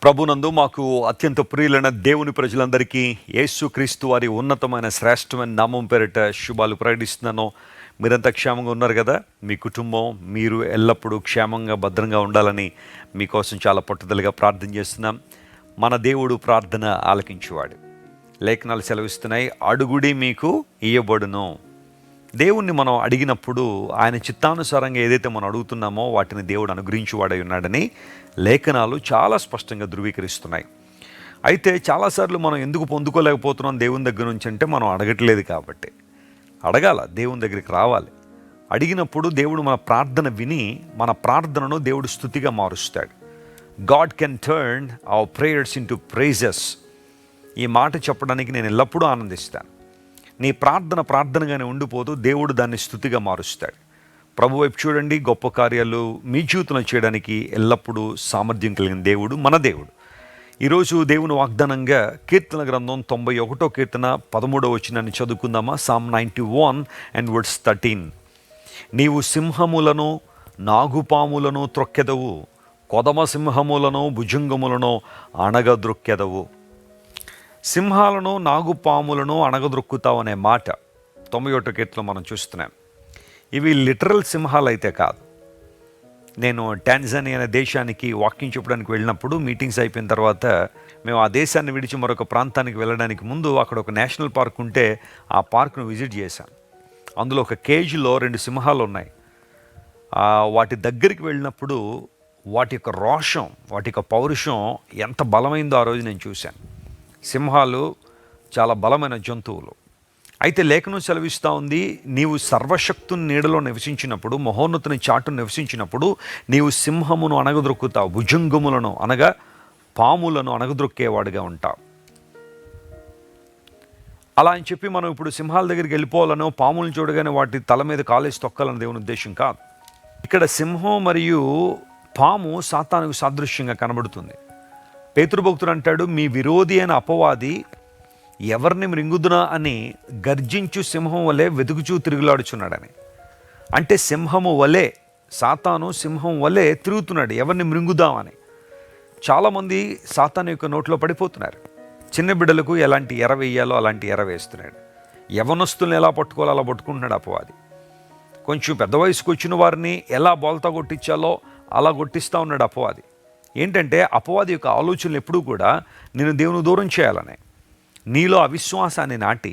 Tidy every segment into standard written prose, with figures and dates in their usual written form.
ప్రభునందు మాకు అత్యంత ప్రియులైన దేవుని ప్రజలందరికీ యేసుక్రీస్తు వారి ఉన్నతమైన శ్రేష్టమైన నామం పేరిట శుభాలు ప్రకటిస్తున్నాను. మీరంతా క్షేమంగా ఉన్నారు కదా? మీ కుటుంబం మీరు ఎల్లప్పుడూ క్షేమంగా భద్రంగా ఉండాలని మీకోసం చాలా పట్టుదలగా ప్రార్థన చేస్తున్నాం. మన దేవుడు ప్రార్థన ఆలకించేవాడు. లేఖనాలు సెలవిస్తున్నాయి, అడుగుడి మీకు ఇయ్యబడును. దేవుణ్ణి మనం అడిగినప్పుడు ఆయన చిత్తానుసారంగా ఏదైతే మనం అడుగుతున్నామో వాటిని దేవుడు అనుగ్రహించువాడై ఉన్నాడని లేఖనాలు చాలా స్పష్టంగా ధృవీకరిస్తున్నాయి. అయితే చాలాసార్లు మనం ఎందుకు పొందుకోలేకపోతున్నాం దేవుని దగ్గర నుంచి అంటే మనం అడగట్లేదు కాబట్టి. అడగాల, దేవుని దగ్గరికి రావాలి. అడిగినప్పుడు దేవుడు మన ప్రార్థన విని మన ప్రార్థనను దేవుడు స్తుతిగా మారుస్తాడు. God can turn our prayers into praises. ఈ మాట చెప్పడానికి నేను ఎల్లప్పుడూ ఆనందిస్తాను. నీ ప్రార్థన ప్రార్థనగానే ఉండిపోతూ దేవుడు దాన్ని స్తుతిగా మారుస్తాడు. ప్రభు వైపు చూడండి, గొప్ప కార్యాలు మీ జీవితంలో చేయడానికి ఎల్లప్పుడూ సామర్థ్యం కలిగిన దేవుడు మన దేవుడు. ఈరోజు దేవుని వాగ్దానంగా కీర్తన గ్రంథం 91వ కీర్తన 13వ వచనాన్ని చదువుకుందామా? Psalm 91 and verse 13. నీవు సింహములను నాగుపాములను త్రొక్కెదవు, కొదమ సింహములను భుజంగములను అణగద్రొక్కెదవు. సింహాలను నాగుపాములను అణగద్రొక్కుతావు అనే మాట 91వ కీర్తనలో మనం చూస్తున్నాం. ఇవి లిటరల్ సింహాలు అయితే కాదు. నేను టాంజానియా అనే దేశానికి వాకింగ్ చెప్పడానికి వెళ్ళినప్పుడు మీటింగ్స్ అయిపోయిన తర్వాత మేము ఆ దేశాన్ని విడిచి మరొక ప్రాంతానికి వెళ్ళడానికి ముందు అక్కడ ఒక నేషనల్ పార్క్ ఉంటే ఆ పార్క్ను విజిట్ చేశాను. అందులో ఒక కేజీలో 2 సింహాలు ఉన్నాయి. వాటి దగ్గరికి వెళ్ళినప్పుడు వాటి యొక్క రోషం, వాటి యొక్క పౌరుషం ఎంత బలమైందో ఆ రోజు నేను చూశాను. సింహాలు చాలా బలమైన జంతువులు. అయితే లేఖనం సెలవిస్తూ ఉంది, నీవు సర్వశక్తుని నీడలో నివసించినప్పుడు, మహోన్నతుని చాటును నివసించినప్పుడు నీవు సింహమును అణగద్రొక్కుతావు, భుజంగములను అనగా పాములను అణగద్రొక్కేవాడుగా ఉంటావు. అలా అని చెప్పి మనం ఇప్పుడు సింహాల దగ్గరికి వెళ్ళిపోవాలనో, పాములను చూడగానే వాటి తల మీద కాలేసి తొక్కాలని దేవుని ఉద్దేశం కాదు. ఇక్కడ సింహం మరియు పాము సాతానుకు సాదృశ్యంగా కనబడుతుంది. పేతురు భక్తుడు అంటాడు, మీ విరోధి అయిన అపవాది ఎవరిని మృంగుదునా అని గర్జించు సింహం వలె వెతుకుచూ తిరుగులాడుచున్నాడని. అంటే సింహము వలె, సాతాను సింహం వలె తిరుగుతున్నాడు ఎవరిని మృంగుదామని. చాలామంది సాతాను యొక్క నోట్లో పడిపోతున్నారు. చిన్న బిడ్డలకు ఎలాంటి ఎర వేయాలో అలాంటి ఎర వేస్తున్నాడు. యవనస్తుల్ని ఎలా పట్టుకోవాలో అలా పట్టుకుంటున్నాడు అపవాది. కొంచెం పెద్ద వయసుకు వచ్చిన వారిని ఎలా బోల్తా కొట్టించాలో అలా కొట్టిస్తూ ఉన్నాడు అపవాది. ఏంటంటే అపవాది యొక్క ఆలోచనలు ఎప్పుడూ కూడా నేను దేవుని దూరం చేయాలనే, నీలో అవిశ్వాసాన్ని నాటి,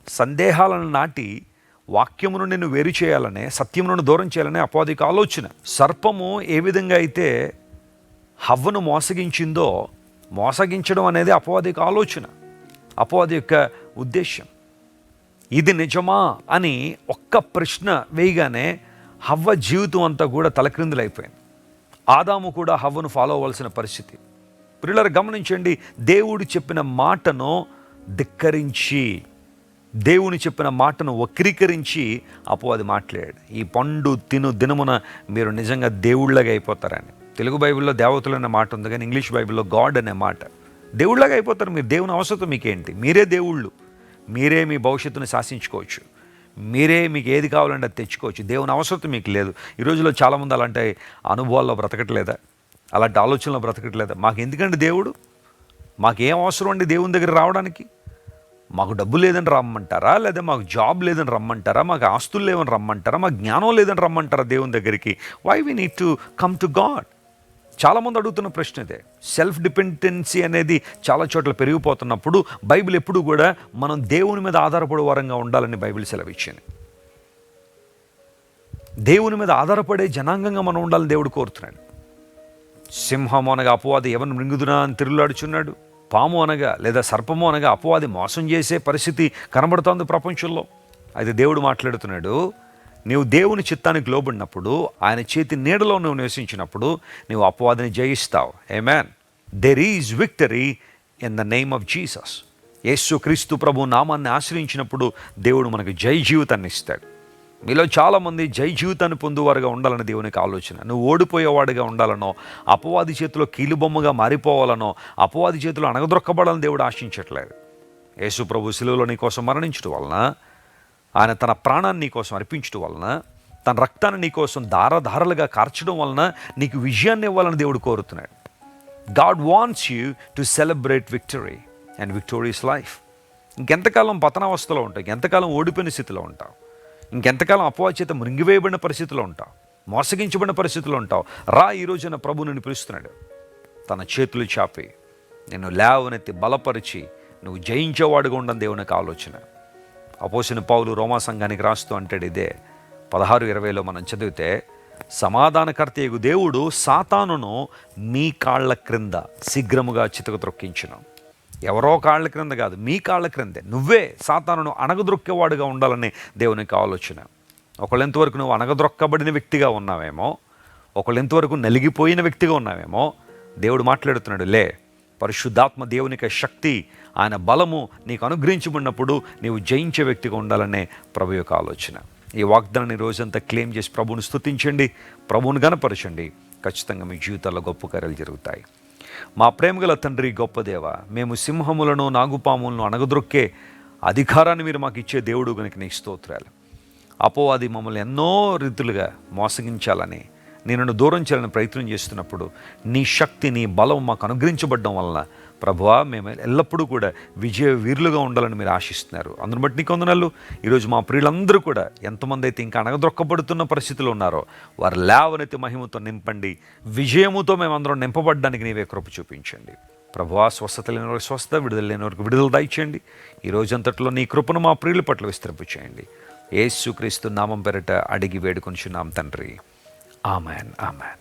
సందేహాలను నాటి, వాక్యమును నేను వేరు చేయాలనే, సత్యమును దూరం చేయాలనే అపవాది యొక్క ఆలోచన. సర్పము ఏ విధంగా అయితే హవ్వను మోసగించిందో, మోసగించడం అనేది అపవాది యొక్క ఆలోచన, అపవాది యొక్క ఉద్దేశం. ఇది నిజమా అని ఒక్క ప్రశ్న వేయగానే హవ్వ జీవితం అంతా కూడా తలక్రిందులైపోయింది. ఆదాము కూడా హవ్వను ఫాలో అవ్వాల్సిన పరిస్థితి. ప్రియులారా గమనించండి, దేవుడు చెప్పిన మాటను ధిక్కరించి, దేవుని చెప్పిన మాటను వక్రీకరించి అపవాది మాట్లాడాడు. ఈ పండు తిను దినమున మీరు నిజంగా దేవుళ్ళగా అయిపోతారని. తెలుగు బైబిల్లో దేవతలు అనే మాట ఉంది, కానీ ఇంగ్లీష్ బైబిల్లో గాడ్ అనే మాట. దేవుళ్ళగా అయిపోతారు మీరు. దేవుని అవసరం మీకేంటి? మీరే దేవుళ్ళు. మీరే మీ భవిష్యత్తును శాసించుకోవచ్చు. మీరే మీకు ఏది కావాలంటే అది తెచ్చుకోవచ్చు. దేవుని అవసరం మీకు లేదు. ఈ రోజుల్లో చాలామంది అలాంటి అనుభవాల్లో బ్రతకట్లేదా? అలాంటి ఆలోచనలో బ్రతకట్లేదా? మాకు ఎందుకండి దేవుడు? మాకేం అవసరం అండి దేవుని దగ్గర రావడానికి? మాకు డబ్బు లేదని రమ్మంటారా? లేదా మాకు జాబ్ లేదని రమ్మంటారా? మాకు ఆస్తులు లేవని రమ్మంటారా? మాకు జ్ఞానం లేదని రమ్మంటారా దేవుని దగ్గరికి? Why we need to come to God? చాలామంది అడుగుతున్న ప్రశ్న ఇదే. సెల్ఫ్ డిపెండెన్సీ అనేది చాలా చోట్ల పెరిగిపోతున్నప్పుడు బైబిల్ ఎప్పుడు కూడా మనం దేవుని మీద ఆధారపడే వారంగా ఉండాలని బైబిల్ సెలవిచ్చింది. దేవుని మీద ఆధారపడే జనాంగంగా మనం ఉండాలని దేవుడు కోరుతున్నాడు. సింహం అనగా అపవాది ఎవరిని మృంగుదునా అని తిరుగులాడుచున్నాడు. పాము అనగా లేదా సర్పము అనగా అపవాది మోసం చేసే పరిస్థితి కనబడుతోంది ప్రపంచంలో. అయితే దేవుడు మాట్లాడుతున్నాడు, నీవు దేవుని చిత్తానికి లోబడినప్పుడు, ఆయన చేతి నీడలో నువ్వు నివసించినప్పుడు నీవు అపవాదిని జయిస్తావు. Amen. There is victory in the name of Jesus. యేసు క్రీస్తు ప్రభు నామాన్ని ఆశ్రయించినప్పుడు దేవుడు మనకు జై జీవితాన్ని ఇస్తాడు. మీలో చాలామంది జై జీవితాన్ని పొందువారుగా ఉండాలని దేవునికి ఆలోచన. నువ్వు ఓడిపోయేవాడిగా ఉండాలనో, అపవాది చేతిలో కీలుబొమ్మగా మారిపోవాలనో, అపవాది చేతిలో అణగదొక్కబడాలని దేవుడు ఆశించట్లేదు. యేసు ప్రభు శిలువలో నీ కోసం మరణించడం వలన, ఆయన తన ప్రాణాన్ని నీ కోసం అర్పించడం వలన, తన రక్తాన్ని నీ కోసం ధారధారలుగా కార్చడం వలన నీకు విజయాన్ని ఇవ్వాలని దేవుడు కోరుతున్నాడు. God wants you to celebrate victory and victorious life. ఇంకెంతకాలం పతనావస్థలో ఉంటావు, ఇంకెంతకాలం ఓడిపోయిన స్థితిలో ఉంటావు, ఇంకెంతకాలం అపవాచేత మృంగివేయబడిన పరిస్థితిలో ఉంటావు, మోసగించబడిన పరిస్థితిలో ఉంటావు. రా, ఈ రోజున ప్రభు నిన్ను పిలుస్తున్నాడు. తన చేతులు చాపి నిన్ను లేవనెత్తి బలపరిచి నువ్వు జయించేవాడుగా ఉండని దేవునికి ఆలోచన. అపోస్తలుడైన పౌలు రోమా సంఘానికి రాస్తూ అంటాడు ఇదే. 16:20 మనం చదివితే, సమాధానకర్తయగు దేవుడు సాతానును మీ కాళ్ళ క్రింద శీఘ్రముగా చితక త్రొక్కించును. ఎవరో కాళ్ళ క్రింద కాదు, మీ కాళ్ళ క్రిందే నువ్వే సాతానును అణగద్రొక్కేవాడుగా ఉండాలని దేవునికి ఆలోచన. ఒకళ్ళు ఎంతవరకు నువ్వు అణగద్రొక్కబడిన వ్యక్తిగా ఉన్నావేమో, ఒకళ్ళు ఎంతవరకు నలిగిపోయిన వ్యక్తిగా ఉన్నావేమో, దేవుడు మాట్లాడుతున్నాడు, లే, పరిశుద్ధాత్మ దేవునికి శక్తి, ఆయన బలము నీకు అనుగ్రహించబడినప్పుడు నీవు జయించే వ్యక్తిగా ఉండాలనే ప్రభు యొక్క ఆలోచన. ఈ వాగ్దానాన్ని రోజంతా క్లెయిమ్ చేసి ప్రభువును స్తుతించండి, ప్రభువును గణపరచండి. ఖచ్చితంగా మీ జీవితాల్లో గొప్ప కార్యాలు జరుగుతాయి. మా ప్రేమగల తండ్రి, గొప్ప దేవ, మేము సింహములను నాగుపాములను అణగద్రొక్కే అధికారాన్ని మీరు మాకు ఇచ్చే దేవుడు కనుక నీకు స్తోత్రాలు. అపవాది మమ్మల్ని ఎన్నో రీతులుగా మోసగించాలని, నిన్ను దూరం చేయాలని ప్రయత్నం చేస్తున్నప్పుడు నీ శక్తి, నీ బలం మాకు అనుగ్రహించబడడం వలన ప్రభువా, మేము ఎల్లప్పుడూ కూడా విజయ వీరులుగా ఉండాలని మీరు ఆశిస్తున్నారు. అందుని బట్టి నీకు వందనాలు. ఈరోజు మా ప్రియులందరూ కూడా ఎంతమంది అయితే ఇంకా అణగద్రొక్కబడుతున్న పరిస్థితులు ఉన్నారో వారు లేవనెత్తి మహిమతో నింపండి. విజయముతో మేమందరం నింపబడడానికి నీవే కృప చూపించండి. ప్రభువా, స్వస్థత లేని వారికి స్వస్థత, విడుదల లేని వారికి విడుదల దయచేయండి. ఈ రోజంతట్లో నీ కృపను మా ప్రియుల పట్ల విస్తరింపు చేయండి. యేసుక్రీస్తు నామం పేరిట అడిగి వేడుకొంచున్నాం తండ్రి. Amen, amen.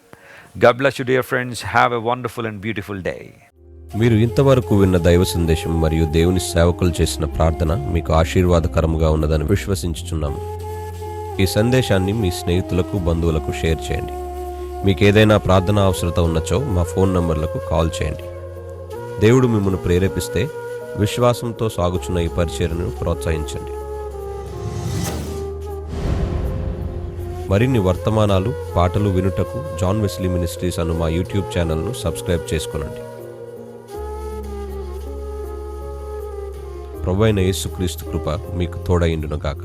God bless you, dear friends. Have a wonderful and beautiful day. మీరు ఇంతవరకు విన్న దైవ సందేశం మరియు దేవుని సేవకులు చేసిన ప్రార్థన మీకు ఆశీర్వాదకరముగా ఉన్నదని విశ్వసించుచున్నాము. ఈ సందేశాన్ని మీ స్నేహితులకు, బంధువులకు షేర్ చేయండి. మీకు ఏదైనా ప్రార్థన అవసరత ఉన్నచో మా ఫోన్ నంబర్లకు కాల్ చేయండి. దేవుడు మిమ్మల్ని ప్రేరేపిస్తే విశ్వాసంతో సాగుచున్న ఈ పరిచర్యను ప్రోత్సహించండి. మరిన్ని వర్తమానాలు, పాటలు వినుటకు జాన్ వెస్లీ మినిస్ట్రీస్ అను మా యూట్యూబ్ ఛానల్ను సబ్స్క్రైబ్ చేసుకొనండి. ప్రభువైన యేసుక్రీస్తు కృప మీకు తోడైండును గాక.